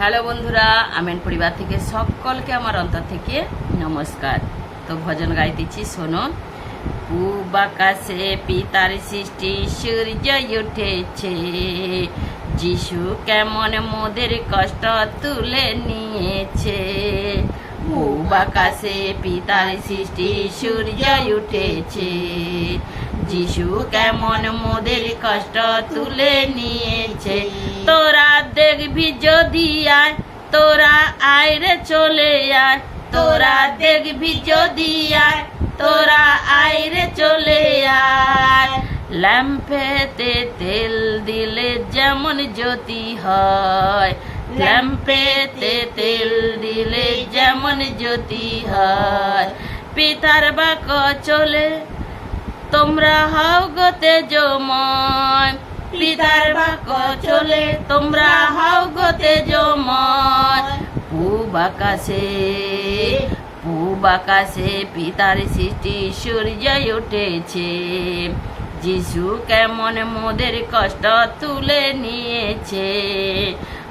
Hello বন্ধুরা, amen পরিবার থেকে সকলকে আমার অন্তর থেকে নমস্কার। তো ভজন গাইতেছি, শোনো। পূব আকাশে পিতার সৃষ্টি সূর্য উঠেছে, যিশু কেমন মোদের কষ্ট তুলে নিয়েছে। পূব আকাশে পিতার সৃষ্টি সূর্য উঠেছে, যিশু কেমন মোদের কষ্ট তুলে নিয়েছে। তোরা দেখবি যদি আয়, তোরা আয় রে চলে আয়, তোরা দেখবি যদি আয়, তোরা আয় রে চলে আয়। ল্যাম্পেতে তেল দিলে যেমন জ্যোতি হয়, ল্যাম্পেতে তেল দিলে যেমন জ্যোতি হয়। পিতার বাক্য চলে তোমরা হও গো তেজময়, পিতার বাক্য চলে তোমরা হও গো তেজময়। পূব আকাশে পিতার সৃষ্টি সূর্য উঠেছে, যিশু কেমন মোদের কষ্ট তুলে নিয়েছে।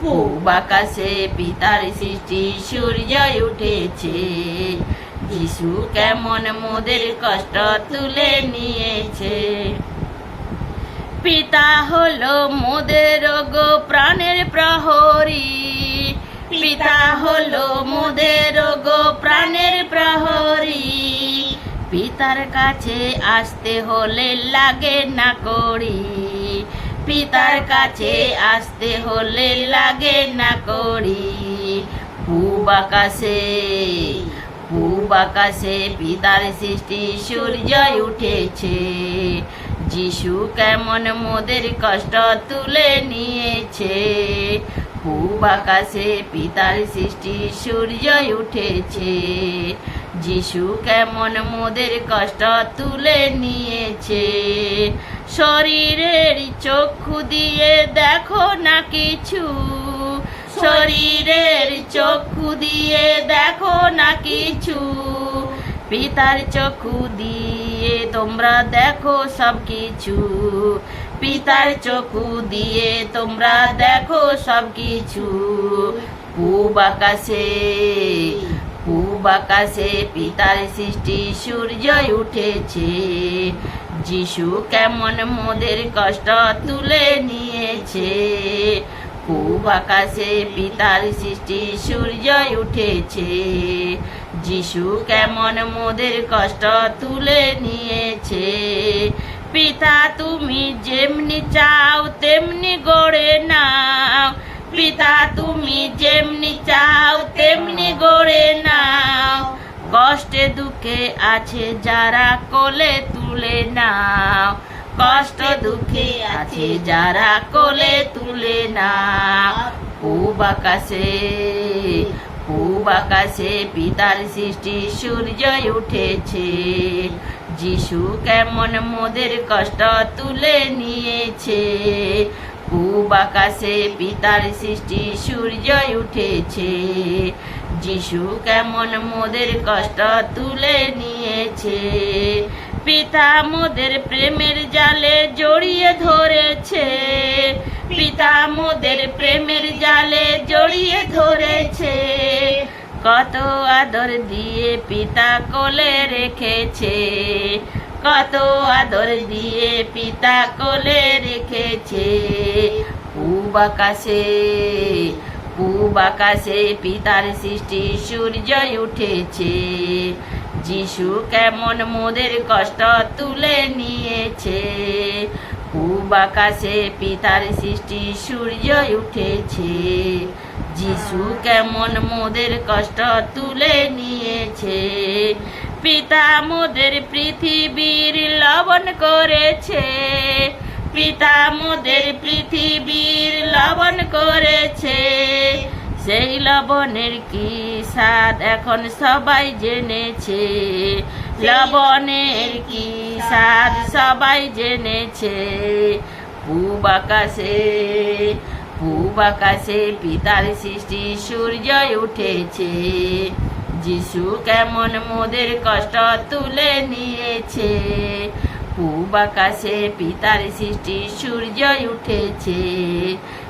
পূব আকাশে পিতার সৃষ্টি সূর্য উঠেছে, যিশু কেমন মোদের কষ্ট তুলে নিয়েছে। পিতা হলো মোদের গো প্রাণের প্রহরী, পিতা হলো মোদের গো প্রাণের প্রহরী। পিতার কাছে আসতে হলে লাগে না কড়ি, পিতার কাছে আসতে হলে লাগে না কড়ি। পূব আকাশে পিতার সৃষ্টি সূর্য উঠেছে, যিশু কেমন মোদের কষ্ট তুলে নিয়েছে। পূব আকাশে পিতার সৃষ্টি সূর্য উঠেছে, যিশু কেমন মোদের কষ্ট তুলে নিয়েছে। শরীরের চক্ষু দিয়ে দেখো না কিছু, শরীরের চক্ষু দিয়ে দেখো না কিছু। পিতার চক্ষু দিয়ে তোমরা দেখো সব কিছু, পিতার চক্ষু দিয়ে তোমরা দেখো সব কিছু। পূব আকাশে পিতার সৃষ্টি সূর্য উঠেছে, যিশু কেমন মোদের কষ্ট তুলে নিয়েছে। পূব আকাশে পিতার সৃষ্টি সূর্য উঠেছে, যিশু কেমন মোদের কষ্ট তুলে নিয়েছে। পিতা তুমি যেমনি চাও তেমনি গড়ে নাও, পিতা তুমি যেমনি চাও তেমনি গড়ে নাও। কষ্টে দুঃখে আছে যারা কোলে তুলে নাও, কষ্ট দুঃখে আছে যারা কোলে তুলে নাও। পূব আকাশে পিতার সৃষ্টি সূর্য উঠেছে, যিশু কেমন মোদের কষ্ট তুলে নিয়েছে। পূব আকাশে পিতার সৃষ্টি সূর্য উঠেছে, যিশু কেমন মোদের কষ্ট তুলে নিয়েছে। পিতা মোদের প্রেমের জালে জড়িয়ে ধরেছে, পিতা মোদের প্রেমের জালে জড়িয়ে ধরেছে। কত আদর দিয়ে পিতা কোলে রেখেছে, কত আদর দিয়ে পিতা কোলে রেখেছে। পূব আকাশে পিতার সৃষ্টি সূর্য উঠেছে, যিশু কেমন মোদের কষ্ট তুলে নিয়েছে। পূব আকাশে পিতার সৃষ্টি সূর্য উঠেছে, যিশু কেমন মোদের কষ্ট তুলে নিয়েছে। পিতা মোদের পৃথিবীর লবণ করেছে, পিতা মোদের পৃথিবীর লবণ করেছে। সেই লবণের কি স্বাদ এখন সবাই জেনেছে, লবণের কি স্বাদ সবাই জেনেছে। পূব আকাশে পিতার সৃষ্টি সূর্য উঠেছে, যিশু কেমন মোদের কষ্ট তুলে নিয়েছে। পূব আকাশে পিতার সৃষ্টি সূর্য উঠেছে,